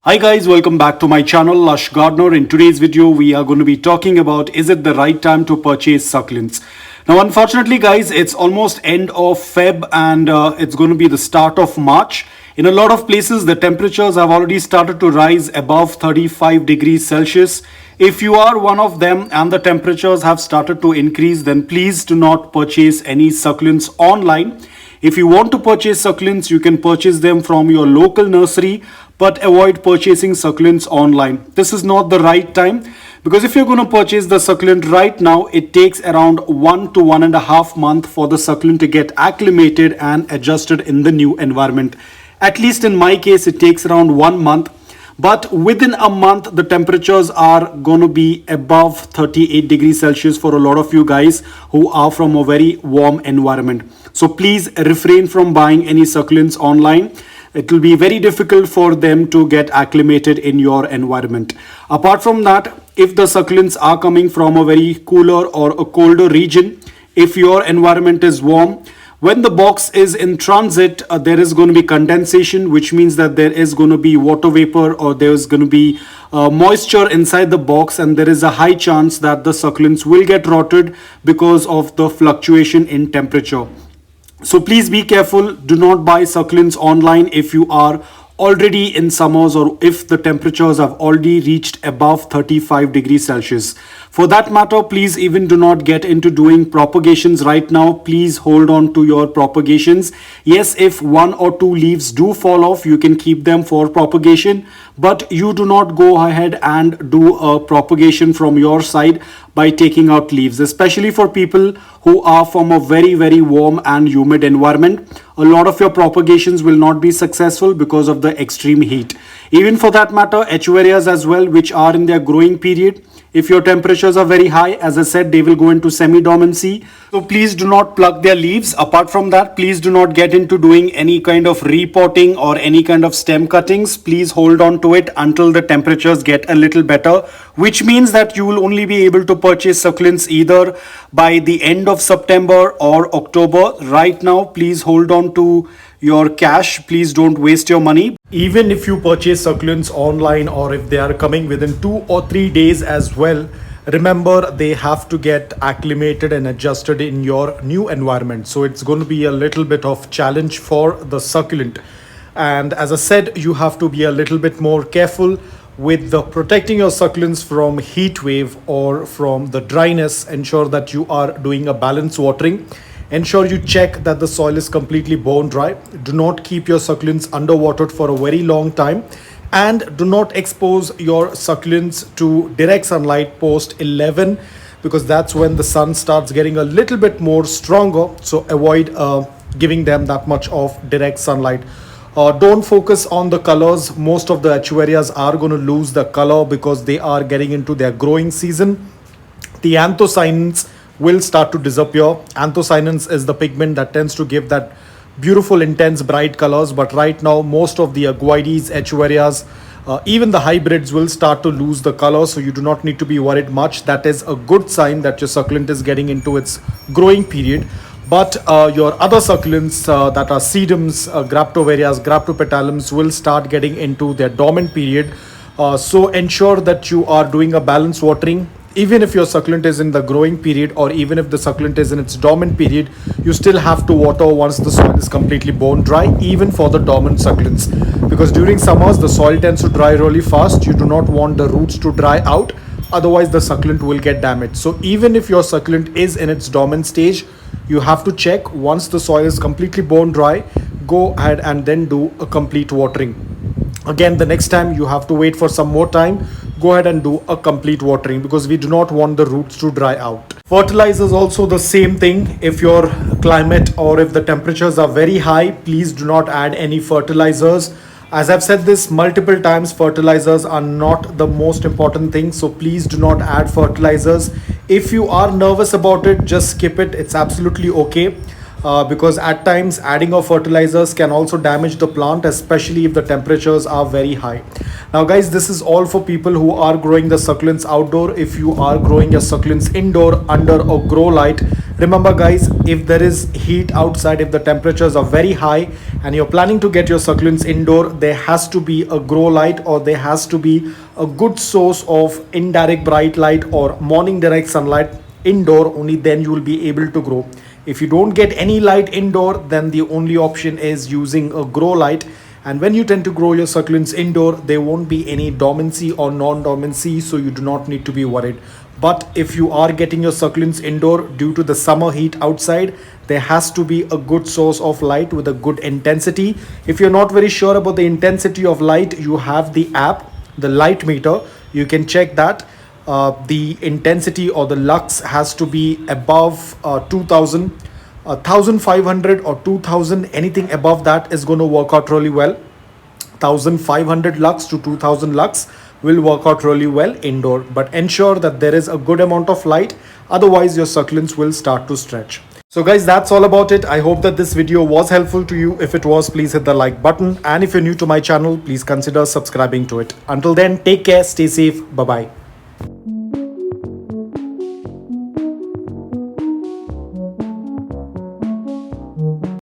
Hi guys, welcome back to my channel Lush Gardener. In today's video we are going to be talking about, is it the right time to purchase succulents? Now unfortunately guys, it's almost end of Feb and it's going to be the start of March. In a lot of places the temperatures have already started to rise above 35 degrees Celsius. If you are one of them and the temperatures have started to increase, then please do not purchase any succulents online. If you want to purchase succulents, you can purchase them from your local nursery, but avoid purchasing succulents online. This is not the right time, because if you're going to purchase the succulent right now, it takes around 1 to 1.5 months for the succulent to get acclimated and adjusted in the new environment. At least in my case, it takes around 1 month. But within a month, the temperatures are going to be above 38 degrees Celsius for a lot of you guys who are from a very warm environment. So please refrain from buying any succulents online. It will be very difficult for them to get acclimated in your environment. Apart from that, if the succulents are coming from a very cooler or a colder region, if your environment is warm, when the box is in transit, there is going to be condensation, which means that there is going to be water vapor or there is going to be moisture inside the box, and there is a high chance that the succulents will get rotted because of the fluctuation in temperature. So please be careful. Do not buy succulents online if you are already in summers or if the temperatures have already reached above 35 degrees Celsius. For that matter, please even do not get into doing propagations right now. Please hold on to your propagations. Yes, if 1 or 2 leaves do fall off, you can keep them for propagation, but you do not go ahead and do a propagation from your side by taking out leaves, especially for people who are from a very warm and humid environment. A lot of your propagations will not be successful because of the extreme heat. Even for that matter, echeverias as well, which are in their growing period, if your temperatures are very high, as I said, they will go into semi-dormancy. So please do not pluck their leaves. Apart from that, please do not get into doing any kind of repotting or any kind of stem cuttings. Please hold on to it until the temperatures get a little better, which means that you will only be able to purchase succulents either by the end of September or October. Right now, please hold on to your cash. Please don't waste your money. Even if you purchase succulents online or if they are coming within 2 or 3 days as well, remember they have to get acclimated and adjusted in your new environment. So it's going to be a little bit of challenge for the succulent. And as I said, you have to be a little bit more careful with the protecting your succulents from heat wave or from the dryness. Ensure that you are doing a balanced watering. Ensure you check that the soil is completely bone dry. Do not keep your succulents underwatered for a very long time, and do not expose your succulents to direct sunlight post 11, because that's when the sun starts getting a little bit more stronger. So avoid giving them that much of direct sunlight. Don't focus on the colors. Most of the echeverias are going to lose the color because they are getting into their growing season. The anthocyanins will start to disappear. Anthocyanins is the pigment that tends to give that beautiful, intense, bright colors. But right now, most of the aguides, echeverias, even the hybrids will start to lose the color. So you do not need to be worried much. That is a good sign that your succulent is getting into its growing period. But your other succulents that are sedums, graptovarias, graptopetalums will start getting into their dormant period. So ensure that you are doing a balanced watering. Even if your succulent is in the growing period or even if the succulent is in its dormant period, you still have to water once the soil is completely bone dry, even for the dormant succulents. Because during summers, the soil tends to dry really fast. You do not want the roots to dry out. Otherwise, the succulent will get damaged. So even if your succulent is in its dormant stage, you have to check once the soil is completely bone dry, go ahead and then do a complete watering. Again, the next time you have to wait for some more time, go ahead and do a complete watering, because we do not want the roots to dry out. Fertilizers also the same thing. If your climate or if the temperatures are very high, please do not add any fertilizers. As I've said this multiple times, fertilizers are not the most important thing. So please do not add fertilizers. If you are nervous about it, just skip it. It's absolutely okay. because at times adding of fertilizers can also damage the plant, especially if the temperatures are very high. Now guys, this is all for people who are growing the succulents outdoor. If you are growing your succulents indoor under a grow light, remember guys, if there is heat outside, if the temperatures are very high and you're planning to get your succulents indoor, there has to be a grow light, or there has to be a good source of indirect bright light or morning direct sunlight indoor. Only then you will be able to grow. If you don't get any light indoor, then the only option is using a grow light. And when you tend to grow your succulents indoor, there won't be any dormancy or non-dormancy, so you do not need to be worried. But if you are getting your succulents indoor due to the summer heat outside, there has to be a good source of light with a good intensity. If you're not very sure about the intensity of light, you have the app, the light meter. You can check that. The intensity or the lux has to be above 2000, 1500 or 2000. Anything above that is going to work out really well. 1500 lux to 2000 lux will work out really well indoor, but ensure that there is a good amount of light, otherwise your succulents will start to stretch. So guys, that's all about it. I hope that this video was helpful to you. If it was, please hit the like button, and if you're new to my channel, please consider subscribing to it. Until then, take care, stay safe, bye bye.